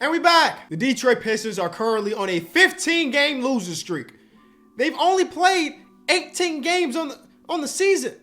And we back. The Detroit Pistons are currently on a 15-game losing streak. They've only played 18 games on the season.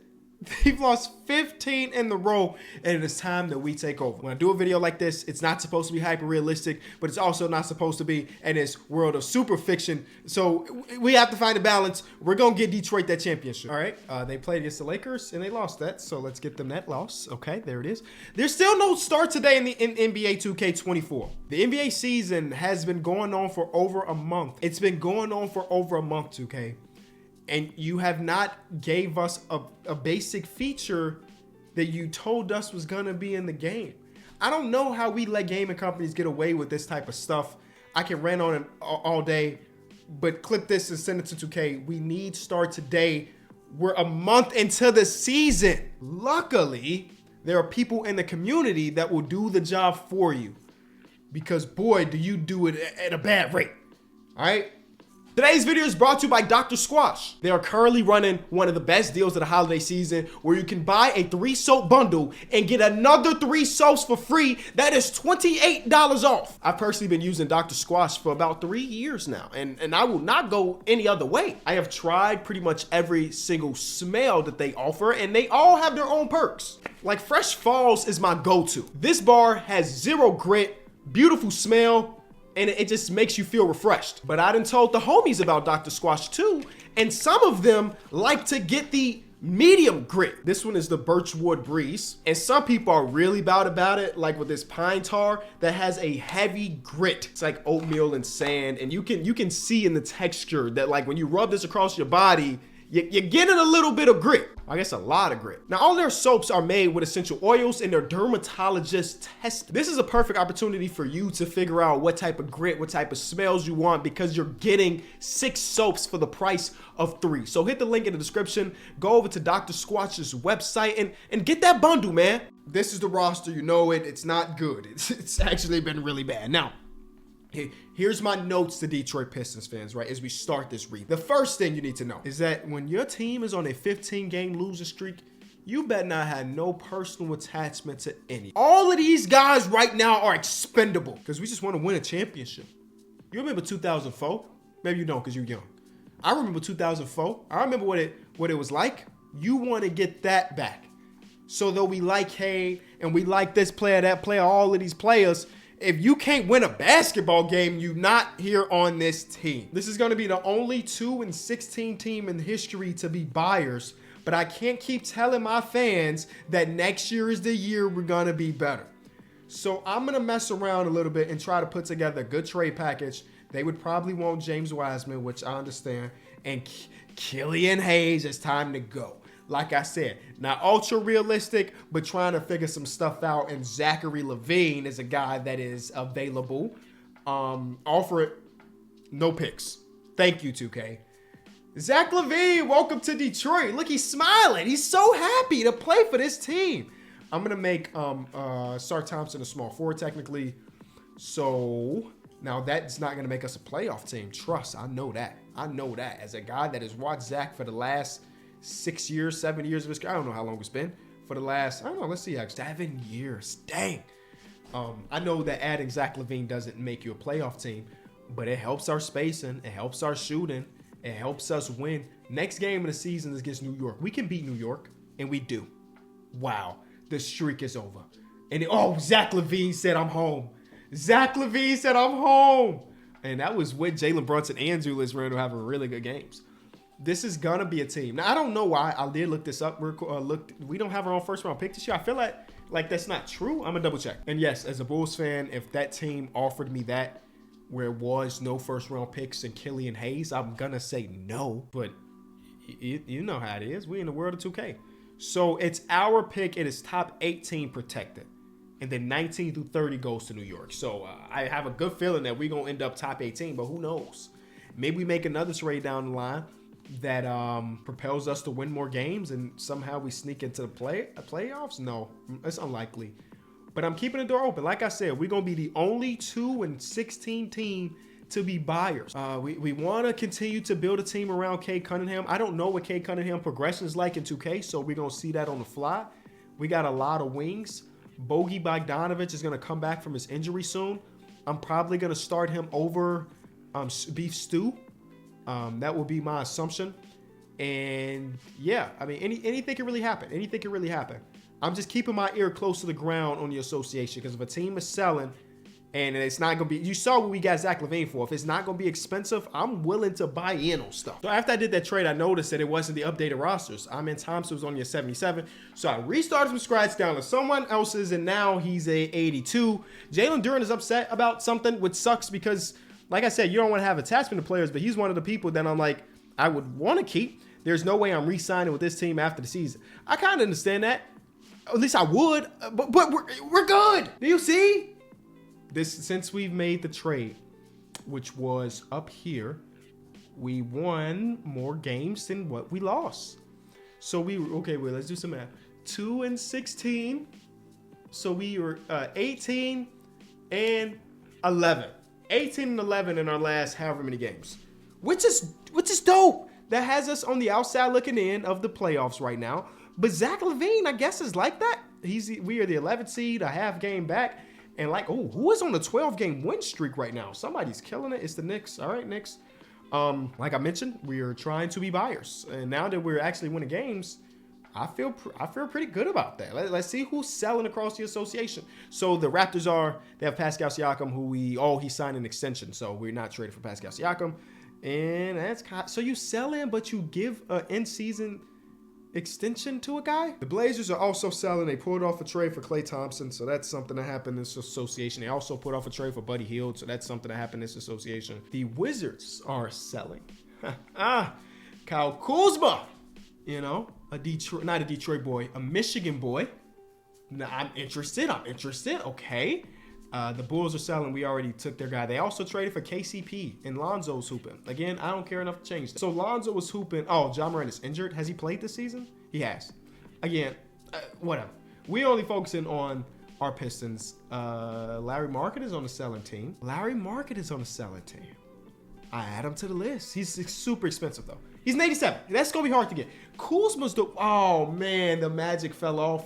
They've lost 15 in the row, and it's time that we take over. When I do a video like this, it's not supposed to be hyper-realistic, but it's also not supposed to be in this world of super fiction. So we have to find a balance. We're going to get Detroit that championship. All right, they played against the Lakers, and they lost that, so let's get them that loss. Okay, there it is. There's still no start today in NBA 2K24. The NBA season has been going on for over a month. It's been going on for over a month, 2K. And you have not gave us a basic feature that you told us was gonna be in the game. I don't know how we let gaming companies get away with this type of stuff. I can rant on it all day, but clip this and send it to 2K. We need start today. We're a month into the season. Luckily, there are people in the community that will do the job for you, because boy, do you do it at a bad rate. All right. Today's video is brought to you by Dr. Squatch. They are currently running one of the best deals of the holiday season, where you can buy a 3-soap bundle and get another 3 soaps for free. That is $28 off. I've personally been using Dr. Squatch for about 3 years now, and I will not go any other way. I have tried pretty much every single smell that they offer, and they all have their own perks. Like Fresh Falls is my go-to. This bar has 0 grit, beautiful smell, and it just makes you feel refreshed. But I done told the homies about Dr. Squatch too, and some of them like to get the medium grit. This one is the Birchwood Breeze, and some people are really bad about it, like with this pine tar that has a heavy grit. It's like oatmeal and sand, and you can see in the texture that, like, when you rub this across your body, you're getting a little bit of grit. I guess a lot of grit. Now, all their soaps are made with essential oils, and their dermatologist tested. This is a perfect opportunity for you to figure out what type of grit, what type of smells you want, because you're getting 6 soaps for the price of 3. So hit the link in the description, go over to Dr. Squatch's website and get that bundle, man. This is the roster, you know it. It's not good. It's actually been really bad. Now, here's my notes to Detroit Pistons fans, right, as we start this read. The first thing you need to know is that when your team is on a 15-game losing streak, you better not have no personal attachment to any. All of these guys right now are expendable because we just want to win a championship. You remember 2004? Maybe you don't because you're young. I remember 2004. I remember what it was like. You want to get that back. So though we like Hay and we like this player, that player, all of these players, if you can't win a basketball game, you're not here on this team. This is going to be the only 2-16 team in history to be buyers, but I can't keep telling my fans that next year is the year we're going to be better. So I'm going to mess around a little bit and try to put together a good trade package. They would probably want James Wiseman, which I understand, and Killian Hayes. It's time to go. Like I said, not ultra realistic, but trying to figure some stuff out. And Zachary Levine is a guy that is available. Offer it, no picks. Thank you, 2K. Zach Levine, welcome to Detroit. Look, he's smiling. He's so happy to play for this team. I'm gonna make Sar Thompson a small forward technically. So now that's not gonna make us a playoff team. Trust, I know that. I know that as a guy that has watched Zach for the last 6 years, 7 years of his career. I don't know how long it's been. For the last, I don't know, let's see, 7 years. Dang. I know that adding Zach Levine doesn't make you a playoff team, but it helps our spacing. It helps our shooting. It helps us win. Next game of the season is against New York. We can beat New York, and we do. Wow, the streak is over. And Zach Levine said, I'm home. Zach Levine said, I'm home. And that was with Jalen Brunson and Julius Randle having really good games. This is gonna be a team. Now, I don't know why. I did look this up. We don't have our own first round pick this year. I feel like that's not true. I'm gonna double check. And yes, as a Bulls fan, if that team offered me that, where it was no first round picks and Killian Hayes, I'm gonna say no. But you know how it is. We in the world of 2K. So it's our pick. It is top 18 protected, and then 19 through 30 goes to New York. So I have a good feeling that we're gonna end up top 18. But who knows? Maybe we make another trade down the line that propels us to win more games, and somehow we sneak into the playoffs. No, it's unlikely. But I'm keeping the door open. Like I said, we're gonna be the only 2-16 team to be buyers. We want to continue to build a team around Cade Cunningham. I don't know what Cade Cunningham progression is like in 2K, so we're gonna see that on the fly. We got a lot of wings. Bogey Bogdanovic is gonna come back from his injury soon. I'm probably going to start him over beef stew. That will be my assumption. And yeah, I mean, anything can really happen. Anything can really happen. I'm just keeping my ear close to the ground on the association, because if a team is selling and it's not going to be, you saw what we got Zach LaVine for. If it's not going to be expensive, I'm willing to buy in on stuff. So after I did that trade, I noticed that it wasn't the updated rosters. Thompson was only a 77. So I restarted from scratch down to someone else's, and now he's a 82. Jalen Duren is upset about something, which sucks because, like I said, you don't want to have attachment to players, but he's one of the people that I'm like, I would want to keep. There's no way I'm re-signing with this team after the season. I kind of understand that. At least I would, but we're good. Do you see? Since we've made the trade, which was up here, we won more games than what we lost. So let's do some math. 2-16. So we were 18 and 11. 18 and 11 in our last however many games, which is dope. That has us on the outside looking in of the playoffs right now. But Zach LaVine, I guess, is like that. We are the 11th seed, a half game back. And who is on a 12-game win streak right now? Somebody's killing it. It's the Knicks. All right, Knicks. Like I mentioned, we are trying to be buyers. And now that we're actually winning games, I feel pretty good about that. Let's see who's selling across the association. So the Raptors they have Pascal Siakam, he signed an extension. So we're not trading for Pascal Siakam. And so you sell in, but you give an in-season extension to a guy? The Blazers are also selling. They pulled off a trade for Klay Thompson, so that's something that happened in this association. They also put off a trade for Buddy Hield, so that's something that happened in this association. The Wizards are selling. Kyle Kuzma, not a Detroit boy, a Michigan boy. Now, I'm interested. Okay. The Bulls are selling. We already took their guy. They also traded for KCP, and Lonzo's hooping. Again, I don't care enough to change that. So Lonzo was hooping. Oh, Ja Morant is injured. Has he played this season? He has. Again, whatever. We're only focusing on our Pistons. Larry Market is on the selling team. I add him to the list. He's super expensive, though. He's an 87. That's going to be hard to get. Kuzma's oh, man, the magic fell off.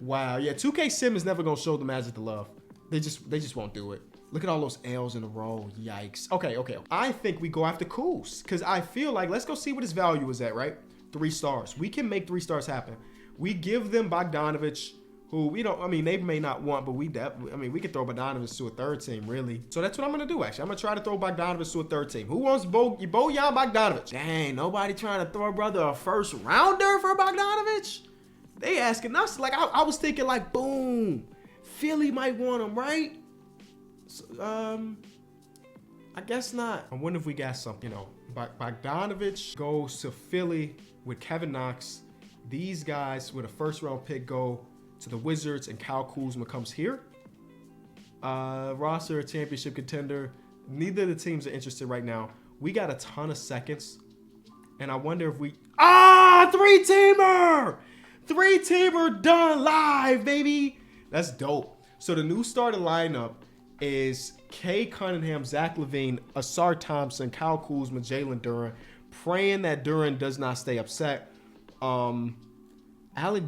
Wow. Yeah, 2K Sim is never going to show the magic the love. They just won't do it. Look at all those L's in a row. Yikes. Okay. I think we go after Kuz, because I feel like, let's go see what his value is at, right? 3 stars. We can make 3 stars happen. We give them Bogdanovich, who they may not want, but we could throw Bogdanovich to a 3rd team, really. So that's what I'm going to do, actually. I'm going to try to throw Bogdanovich to a 3rd team. Who wants Bojan Bogdanovich? Dang, nobody trying to throw a brother a 1st rounder for Bogdanovich? They asking us, I was thinking boom. Philly might want him, right? So, I guess not. I wonder if we got something. Bogdanovich goes to Philly with Kevin Knox. These guys with a 1st-round pick go to the Wizards, and Kyle Kuzma comes here. Roster, a championship contender. Neither of the teams are interested right now. We got a ton of seconds, and I wonder if we... 3-teamer! 3-teamer done live, baby! That's dope. So the new starting lineup is Kay Cunningham, Zach LaVine, Asar Thompson, Kyle Kuzma, Jalen Duren. Praying that Duren does not stay upset. Alec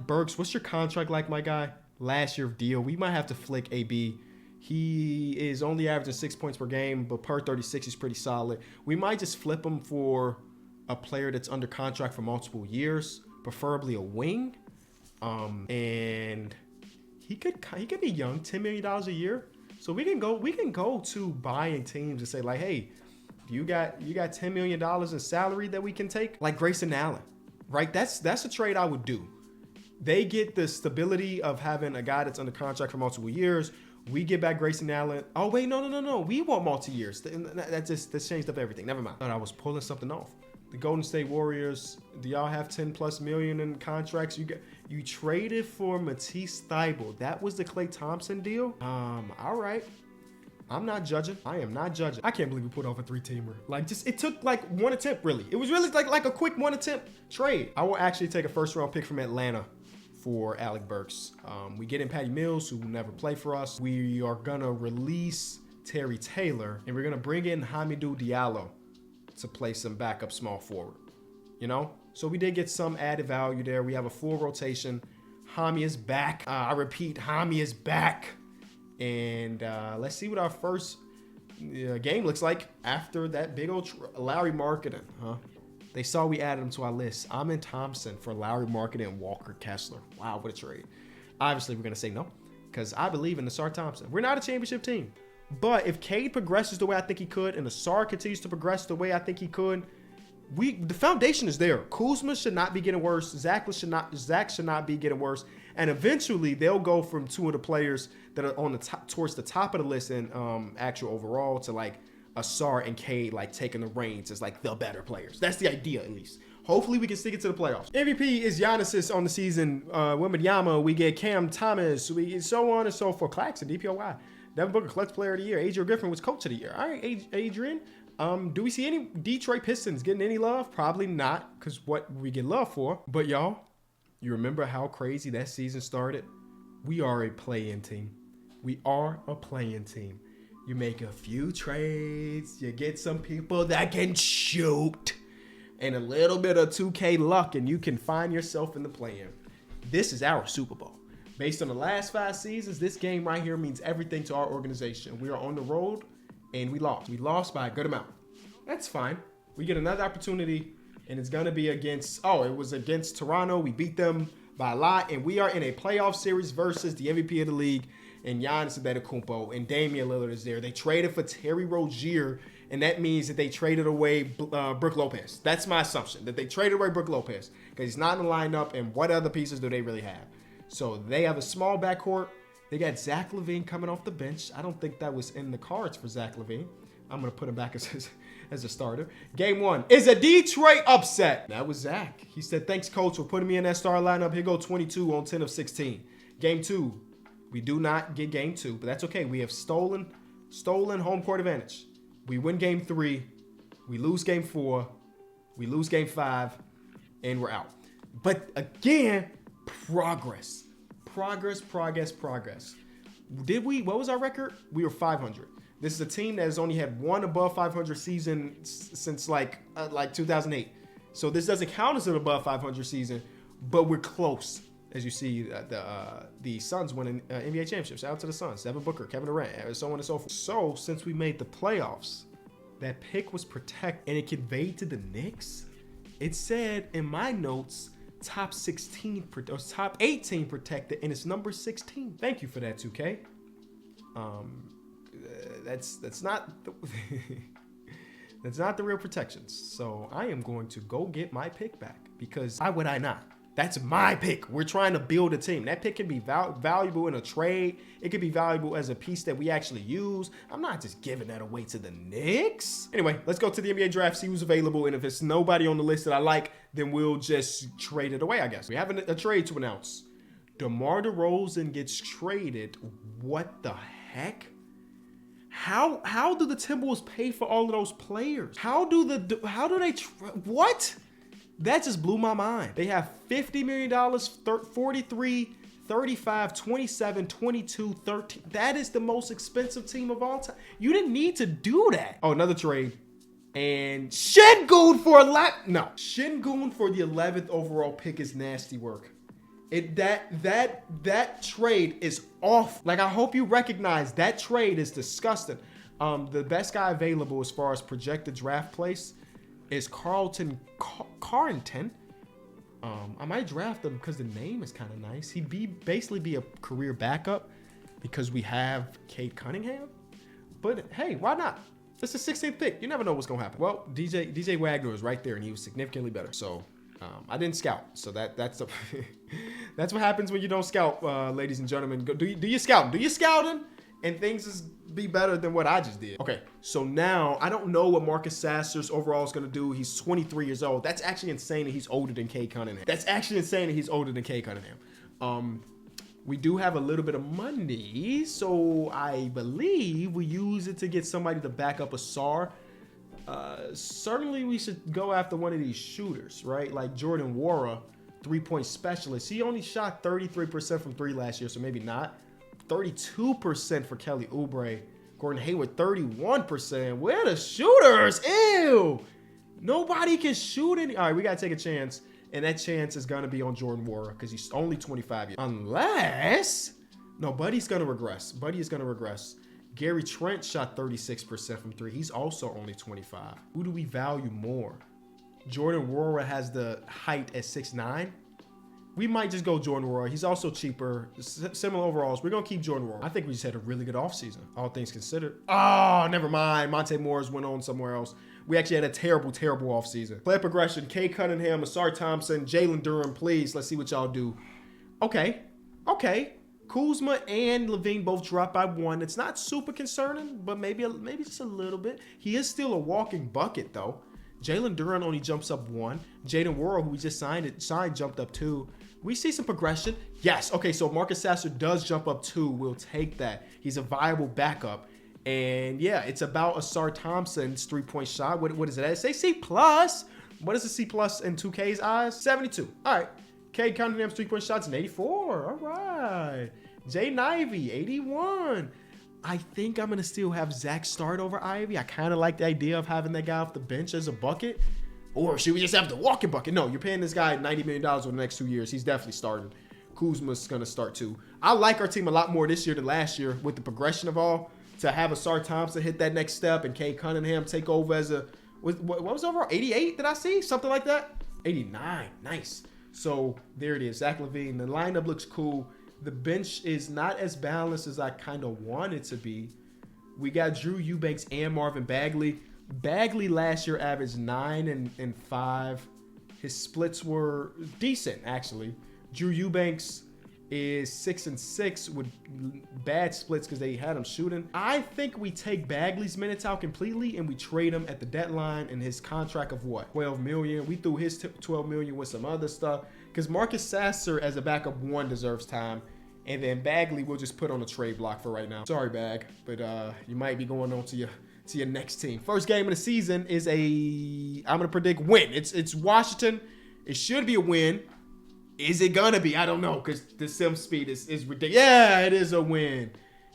Burks, what's your contract like, my guy? Last year of deal. We might have to flick AB. He is only averaging 6 points per game, but per 36, he's pretty solid. We might just flip him for a player that's under contract for multiple years, preferably a wing. And he could be young, $10 million a year. So we can go to buying teams and say, hey, you got $10 million in salary that we can take? Like Grayson Allen, right? That's a trade I would do. They get the stability of having a guy that's under contract for multiple years. We get back Grayson Allen. Oh, wait, no. We want multi-years. That changed up everything. Never mind. I thought I was pulling something off. The Golden State Warriors, do y'all have $10+ million in contracts? You traded for Matisse Thybulle. That was the Klay Thompson deal? All right. I'm not judging. I am not judging. I can't believe we put off a 3-teamer. It took one attempt, really. It was really like a quick 1 attempt trade. I will actually take a 1st-round pick from Atlanta for Alec Burks. We get in Patty Mills, who will never play for us. We are going to release Terry Taylor, and we're going to bring in Hamidou Diallo to play some backup small forward, So we did get some added value there. We have a full rotation. Hami is back. I repeat, Hami is back. And let's see what our first game looks like after that big old Lowry Marketing, huh? They saw we added him to our list. Amin Thompson for Lowry Marketing and Walker Kessler. Wow, what a trade. Obviously, we're going to say no because I believe in Asar Thompson. We're not a championship team. But if Cade progresses the way I think he could and Asar continues to progress the way I think he could, the foundation is there. Kuzma should not be getting worse. Zach should not be getting worse. And eventually, they'll go from two of the players that are on the top, towards the top of the list in actual overall to like Asar and Cade like taking the reins as like the better players. That's the idea, at least. Hopefully, we can stick it to the playoffs. MVP is Giannis on the season. Wembanyama, we get Cam Thomas. We get so on and so forth. Claxton, DPOY. Devin Booker, Clutch Player of the Year. Adrian Griffin was Coach of the Year. All right, Adrian. Do we see any Detroit Pistons getting any love? Probably not, because what we get love for. But y'all, you remember how crazy that season started? We are a play-in team. We are a play-in team. You make a few trades. You get some people that can shoot. And a little bit of 2K luck, and you can find yourself in the play-in. This is our Super Bowl. Based on the last 5 seasons, this game right here means everything to our organization. We are on the road, and we lost. We lost by a good amount. That's fine. We get another opportunity, and it's going to be against, it was against Toronto. We beat them by a lot, and we are in a playoff series versus the MVP of the league, and Giannis Antetokounmpo, and Damian Lillard is there. They traded for Terry Rozier, and that means that they traded away Brook Lopez. That's my assumption, that they traded away Brook Lopez because he's not in the lineup, and what other pieces do they really have? So they have a small backcourt. They got Zach LaVine coming off the bench. I don't think that was in the cards for Zach LaVine. I'm going to put him back as a starter. Game 1 is a Detroit upset. That was Zach. He said, thanks, coach, for putting me in that star lineup. Here go 22 on 10 of 16. Game 2, we do not get game 2, but that's okay. We have stolen home court advantage. We win game 3. We lose game 4. We lose game 5, and we're out. But again, progress. What was our record? We were 500. This is a team that has only had one above 500 season since like 2008. So this doesn't count as an above 500 season, but we're close. As you see, the Suns winning NBA championship. Shout out to the Suns. Devin Booker, Kevin Durant, so on and so forth. So since we made the playoffs, that pick was protected and it conveyed to the Knicks. It said in my notes, top 16 or top 18 protected, and it's number 16. Thank you for that, 2K. That's not that's not the real protections. So I am going to go get my pick back because why would I not? That's my pick. We're trying to build a team. That pick can be valuable in a trade. It could be valuable as a piece that we actually use. I'm not just giving that away to the Knicks. Anyway, let's go to the NBA draft, see who's available. And if it's nobody on the list that I like, then we'll just trade it away, I guess. We have a trade to announce. DeMar DeRozan gets traded. What the heck? How do the Timberwolves pay for all of those players? How do they what? That just blew my mind. They have $50 million, 43, 35, 27, 22, 13. That is the most expensive team of all time. You didn't need to do that. Oh, another trade. And Şengün for Şengün for the 11th overall pick is nasty work. That trade is off. Like, I hope you recognize that trade is disgusting. The best guy available as far as projected draft place is Carrington. I might draft him because the name is kind of nice. He'd basically be a career backup because we have Cade Cunningham. But hey, why not? It's the 16th pick. You never know what's gonna happen. Well, DJ Wagner was right there, and he was significantly better. So I didn't scout. So that's that's what happens when you don't scout, ladies and gentlemen. Do you scout? Do you scouting? And things is be better than what I just did. Okay, so now I don't know what Marcus Sasser's overall is gonna do. He's 23 years old. That's actually insane that he's older than Cade Cunningham. We do have a little bit of money, so I believe we use it to get somebody to back up Asar. Certainly we should go after one of these shooters, right? Like Jordan Nwora, 3-point specialist. He only shot 33% from 3 last year, so maybe not. 32% for Kelly Oubre. Gordon Hayward, 31%. Where are the shooters? Ew! Nobody can shoot any. All right, we got to take a chance. And that chance is going to be on Jordan Nwora because he's only 25 years. Unless No, Buddy's going to regress. Buddy is going to regress. Gary Trent shot 36% from three. He's also only 25. Who do we value more? Jordan Nwora has the height at 6'9". We might just go Jordan Nwora. He's also cheaper. Similar overalls. We're going to keep Jordan Nwora. I think we just had a really good offseason, all things considered. Oh, never mind. Monte Morris went on somewhere else. We actually had a terrible, terrible offseason. Player progression, Kay Cunningham, Asar Thompson, Jalen Duren, please. Let's see what y'all do. Okay. Kuzma and Levine both dropped by 1. It's not super concerning, but maybe just a little bit. He is still a walking bucket, though. Jalen Duren only jumps up 1. Jaden Worrell, who we just signed, jumped up 2. We see some progression. Yes. Okay, so Marcus Sasser does jump up 2. We'll take that. He's a viable backup. And yeah, it's about Asar Thompson's 3-point shot. What is it? Say C+. What is a C+ in 2K's eyes? 72. All right. K Cunningham's 3-point shots an 84. All right. Jaden Ivey, 81. I think I'm going to still have Zach start over Ivy. I kind of like the idea of having that guy off the bench as a bucket. Or should we just have the walking bucket? No, you're paying this guy $90 million over the next 2 years. He's definitely starting. Kuzma's going to start too. I like our team a lot more this year than last year with the progression of all. To have Asar Thompson hit that next step and Kay Cunningham take over as a, what was overall? 88, did I see? Something like that? 89, nice. So there it is, Zach LaVine. The lineup looks cool. The bench is not as balanced as I kind of want it to be. We got Drew Eubanks and Marvin Bagley. Bagley last year averaged 9 and 5. His splits were decent, actually. Drew Eubanks is 6 and 6 with bad splits because they had him shooting. I think we take Bagley's minutes out completely and we trade him at the deadline and his contract of what? $12 million. We threw his $12 million with some other stuff because Marcus Sasser as a backup 1 deserves time. And then Bagley we'll just put on a trade block for right now. Sorry, Bag, but you might be going on to your next team. First game of the season is I'm gonna predict win. It's Washington. It should be a win. Is it gonna be? I don't know, because the sim speed is ridiculous. Yeah, it is a win.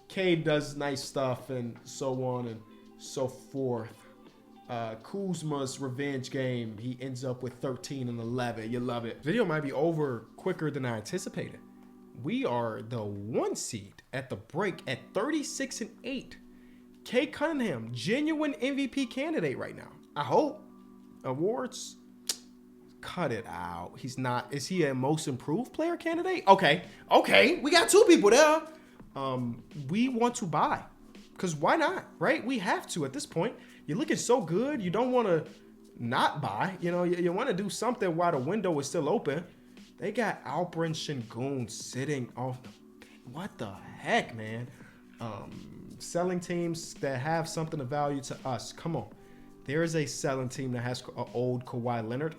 Cade does nice stuff and so on and so forth. Kuzma's revenge game, he ends up with 13 and 11. You love it. Video might be over quicker than I anticipated. We are the 1 seed at the break at 36 and 8. Kay Cunningham, genuine MVP candidate right now. I hope. Awards. Cut it out. He's not. Is he a most improved player candidate? Okay. We got 2 people there. We want to buy. Because why not? Right? We have to at this point. You're looking so good. You don't want to not buy. You know, you want to do something while the window is still open. They got Alperen Şengün sitting off. What the heck, man? Selling teams that have something of value to us. Come on. There is a selling team that has an old Kawhi Leonard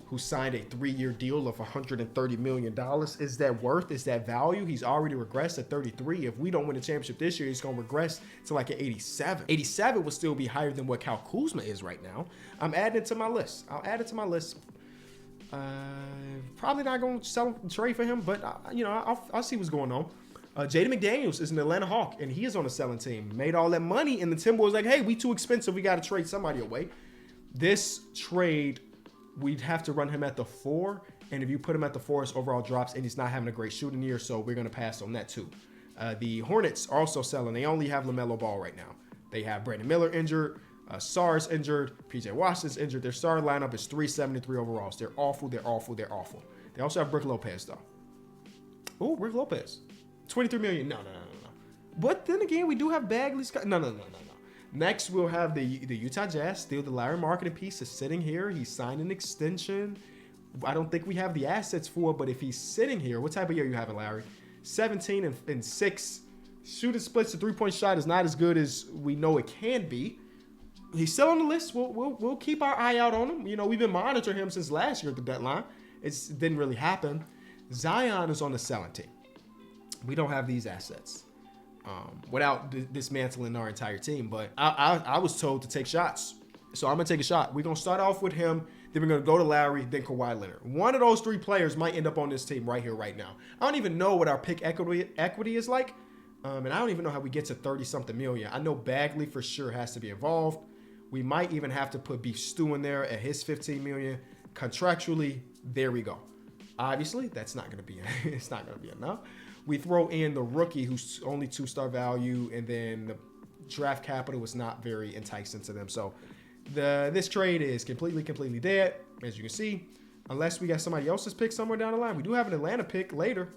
who signed a 3-year deal of $130 million. Is that worth? Is that value? He's already regressed at 33. If we don't win the championship this year, he's going to regress to like an 87. 87 would still be higher than what Kyle Kuzma is right now. I'm adding it to my list. I'll add it to my list. Probably not going to sell trade for him, but I'll see what's going on. Jaden McDaniels is an Atlanta Hawk, and he is on a selling team. Made all that money, and the Timberwolves like, hey, we too expensive. We got to trade somebody away. This trade, we'd have to run him at the 4, and if you put him at the 4, his overall drops, and he's not having a great shooting year, so we're going to pass on that too. The Hornets are also selling. They only have LaMelo Ball right now. They have Brandon Miller injured, Sar's injured, PJ Washington's injured. Their star lineup is 373 overalls. They're awful. They also have Brook Lopez, though. Oh, Brook Lopez. $23 million. No. But then again, we do have Bagley. No. Next, we'll have the Utah Jazz. Still, the Larry marketing piece is sitting here. He signed an extension. I don't think we have the assets for it, but if he's sitting here, what type of year you having, Larry? 17 and 6. Shooting splits, the 3-point shot is not as good as we know it can be. He's still on the list. We'll keep our eye out on him. You know, we've been monitoring him since last year at the deadline. It didn't really happen. Zion is on the selling team. We don't have these assets without dismantling our entire team. But I was told to take shots. So I'm going to take a shot. We're going to start off with him. Then we're going to go to Lowry, then Kawhi Leonard. One of those 3 players might end up on this team right here, right now. I don't even know what our pick equity is like. And I don't even know how we get to 30-something million. I know Bagley for sure has to be involved. We might even have to put Beef Stew in there at his $15 million. Contractually, there we go. Obviously, that's not going to be it's not going to be enough. We throw in the rookie who's only 2-star value, and then the draft capital was not very enticing to them. So this trade is completely dead, as you can see, unless we got somebody else's pick somewhere down the line. We do have an Atlanta pick later.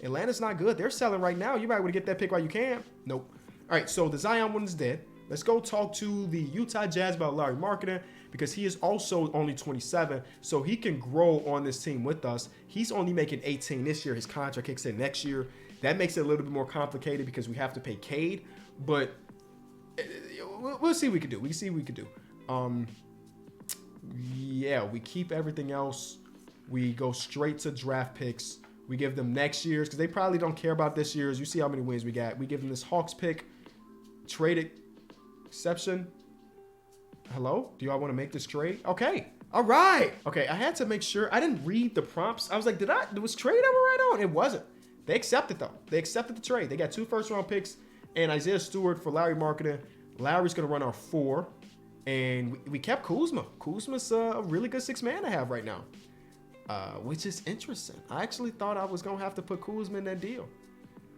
Atlanta's not good. They're selling right now. You might want to get that pick while you can. Nope. All right, so the Zion one is dead. Let's go talk to the Utah Jazz about Larry Marketing, because he is also only 27, so he can grow on this team with us. He's only making 18 this year. His contract kicks in next year. That makes it a little bit more complicated because we have to pay Cade, but we'll see what we can do. We can see what we can do. Yeah, we keep everything else. We go straight to draft picks. We give them next year's because they probably don't care about this year's. You see how many wins we got. We give them this Hawks pick. Trade exception. Hello? Do y'all want to make this trade? Okay. All right. Okay, I had to make sure. I didn't read the prompts. I was like, was trade ever right on? It wasn't. They accepted, though. They accepted the trade. They got 2 first-round picks and Isaiah Stewart for Larry Marketing. Larry's going to run our 4. And we kept Kuzma. Kuzma's a really good 6-man to have right now, which is interesting. I actually thought I was going to have to put Kuzma in that deal.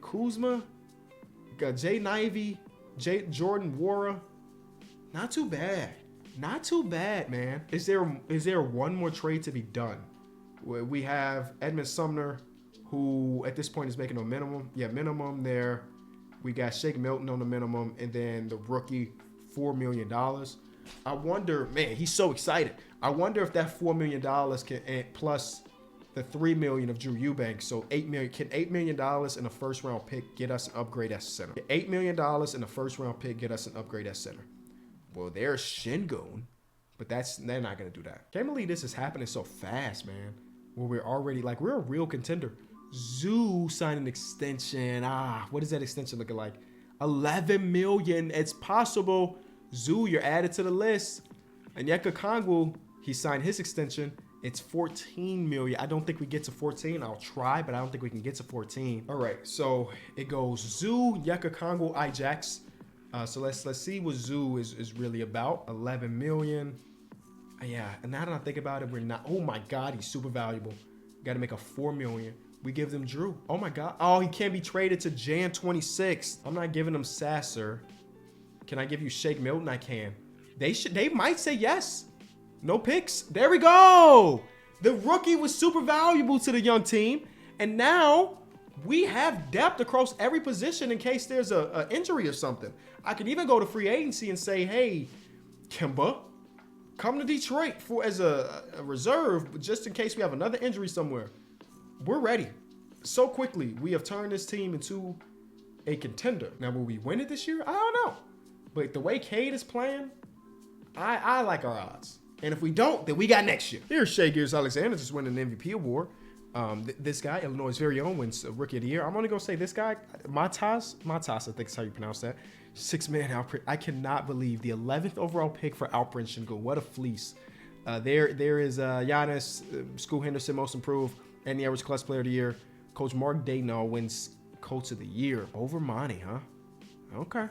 Kuzma, got Jay Nivey, Jordan Wara. Not too bad. Not too bad, man. Is there one more trade to be done? We have Edmund Sumner, who at this point is making a minimum. Yeah, minimum there. We got Shake Milton on the minimum, and then the rookie, $4 million. I wonder, man, he's so excited. I wonder if that $4 million can, plus the $3 million of Drew Eubanks, so $8 million. Can $8 million in a first-round pick get us an upgrade at center? $8 million in a first-round pick get us an upgrade at center? Well, there's Şengün, but they're not gonna do that. Can't believe this is happening so fast, man. Where we're already we're a real contender. Zoo signed an extension. What is that extension looking like? $11 million. It's possible. Zoo, you're added to the list. Onyeka Okongwu, he signed his extension. It's $14 million. I don't think we get to 14. I'll try, but I don't think we can get to 14. All right, so it goes Zoo, Onyeka Okongwu, Ajax. So let's see what Zoo is really about. $11 million. Yeah, and now that I think about it, we're not. Oh my God, he's super valuable. Got to make a $4 million. We give them Drew. Oh my God. Oh, he can't be traded to Jan 26th. I'm not giving them Sasser. Can I give you Shake Milton? I can. They might say yes. No picks. There we go. The rookie was super valuable to the young team, and now we have depth across every position in case there's a injury or something. I could even go to free agency and say, hey, Kemba, come to Detroit as a reserve, just in case we have another injury somewhere. We're ready. So quickly, we have turned this team into a contender. Now, will we win it this year? I don't know. But the way Cade is playing, I like our odds. And if we don't, then we got next year. Here's Shai Gilgeous-Alexander just winning an MVP award. This guy, Illinois' very own, wins Rookie of the Year. I'm only going to say this guy, Matas, I think is how you pronounce that. 6-man Alperen. I cannot believe the 11th overall pick for Alperen Şengün. What a fleece. There is Giannis, Scoot Henderson, most improved, and the average clutch player of the year. Coach Mark Daigneault wins Coach of the Year over Monty, huh? Okay.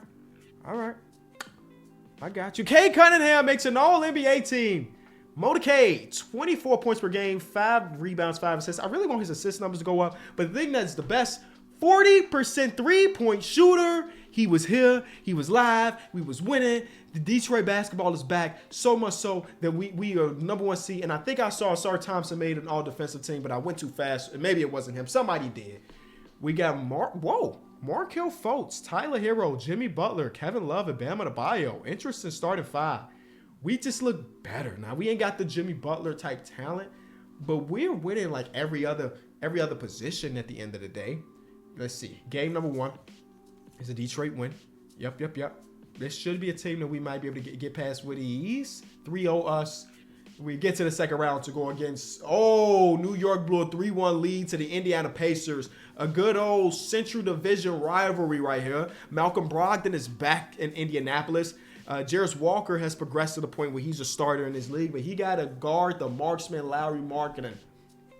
All right. I got you. Cade Cunningham makes an all-NBA team. Motorcade, 24 points per game, 5 rebounds, 5 assists. I really want his assist numbers to go up, but the thing that's the best, 40% three-point shooter. He was here. He was live. We was winning. The Detroit basketball is back, so much so that we are number 1 seed. And I think I saw Sar Thompson made an all-defensive team, but I went too fast. And maybe it wasn't him. Somebody did. We got Markelle Fultz, Tyler Hero, Jimmy Butler, Kevin Love, and Bam Adebayo. Interesting starting 5. We just look better. Now, we ain't got the Jimmy Butler type talent, but we're winning like every other position at the end of the day. Let's see. Game number 1 is a Detroit win. Yep. This should be a team that we might be able to get past with ease. 3-0 us. We get to the second round to go against, New York blew a 3-1 lead to the Indiana Pacers. A good old Central Division rivalry right here. Malcolm Brogdon is back in Indianapolis. Jarris Walker has progressed to the point where he's a starter in this league, but he got to guard the marksman Larry Marketing,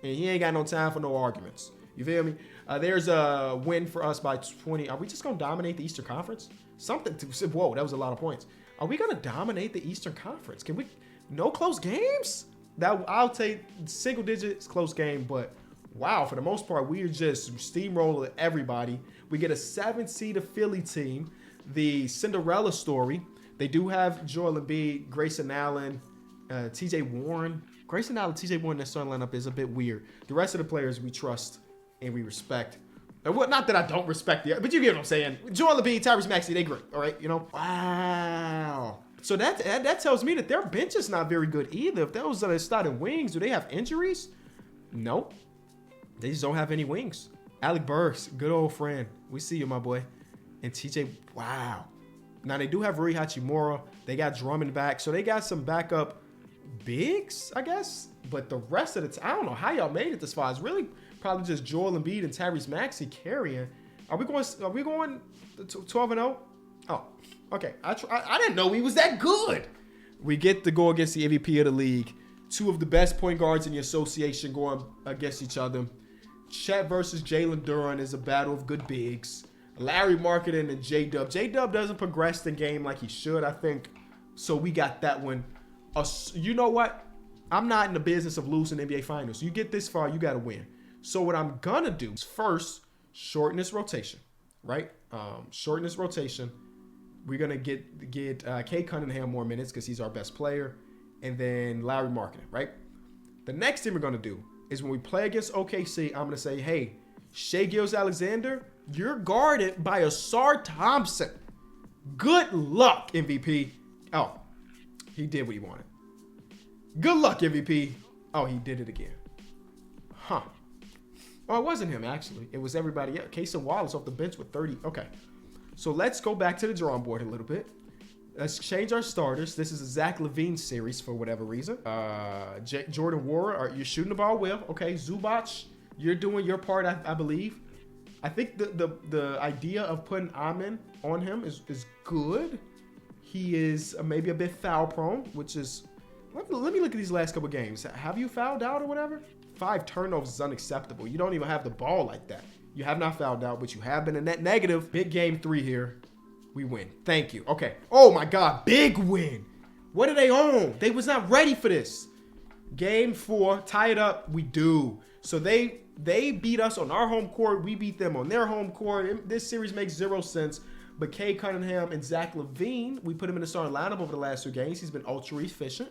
and he ain't got no time for no arguments. You feel me? There's a win for us by 20. Are we just going to dominate the Eastern Conference? Whoa, that was a lot of points. Are we going to dominate the Eastern Conference? Can we? No close games? I'll take single digits close game, but wow, for the most part, we are just steamrolling everybody. We get a 7-seed Philly team, the Cinderella story. They do have Joel Embiid, Grayson Allen, T.J. Warren. Grayson Allen, T.J. Warren in that starting lineup is a bit weird. The rest of the players we trust and we respect. And not that I don't respect the, but you get what I'm saying. Joel Embiid, Tyrese Maxey, they great, all right? You know? Wow. So that tells me that their bench is not very good either. If those are starting wings, do they have injuries? Nope. They just don't have any wings. Alec Burks, good old friend. We see you, my boy. And TJ, wow. Now, they do have Rui Hachimura. They got Drummond back. So they got some backup bigs, I guess. But the rest of the time, I don't know how y'all made it this far. It's really probably just Joel Embiid and Tyrese Maxey carrying. Are we going 12-0? Oh, okay. I didn't know he was that good. We get to go against the MVP of the league. Two of the best point guards in the association going against each other. Chet versus Jalen Duren is a battle of good bigs. Larry Marketing and J-Dub. J-Dub doesn't progress the game like he should, I think. So we got that one. You know what? I'm not in the business of losing NBA Finals. You get this far, you got to win. So what I'm going to do is first, shorten this rotation, right? Shorten this rotation. We're going to get Kay Cunningham more minutes because he's our best player. And then Larry Marketing, right? The next thing we're going to do is when we play against OKC, I'm going to say, hey, Shai Gilgeous-Alexander, you're guarded by Asar Thompson. Good luck, MVP. Oh, he did what he wanted. Good luck, MVP. Oh, he did it again. Huh. Oh, it wasn't him, actually. It was everybody else. Casey Wallace off the bench with 30. Okay. So let's go back to the drawing board a little bit. Let's change our starters. This is a Zach LaVine series for whatever reason. Jordan Wara, you're shooting the ball well. Okay, Zubac, you're doing your part, I believe. I think the idea of putting Amen on him is good. He is maybe a bit foul prone, which is... Let me look at these last couple games. Have you fouled out or whatever? 5 turnovers is unacceptable. You don't even have the ball like that. You have not fouled out, but you have been a net negative. Big game 3 here. We win. Thank you. Okay. Oh, my God. Big win. What are they on? They was not ready for this. Game 4. Tie it up. We do. So they beat us on our home court. We beat them on their home court. This series makes 0 sense. But Kay Cunningham and Zach LaVine, we put him in the starting lineup over the last 2 games. He's been ultra efficient.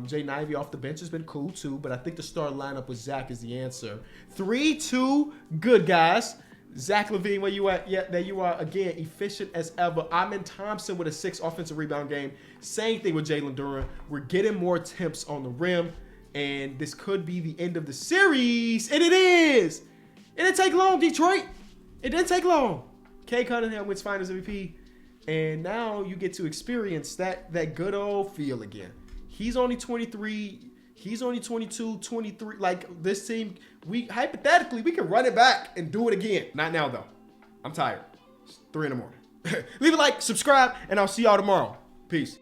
Jay Nivey off the bench has been cool too, but I think the starting lineup with Zach is the answer. 3-2, good guys. Zach LaVine, where you at? Yeah, there you are again, efficient as ever. Amen Thompson with a 6 offensive rebound game. Same thing with Jalen Duren. We're getting more attempts on the rim, and this could be the end of the series, and it is. It didn't take long, Detroit. It didn't take long. Kay Cunningham wins Finals MVP, and now you get to experience that good old feel again. He's only 23. He's only 22, 23. Like, this team, hypothetically, we can run it back and do it again. Not now, though. I'm tired. It's 3 in the morning. Leave a like, subscribe, and I'll see y'all tomorrow. Peace.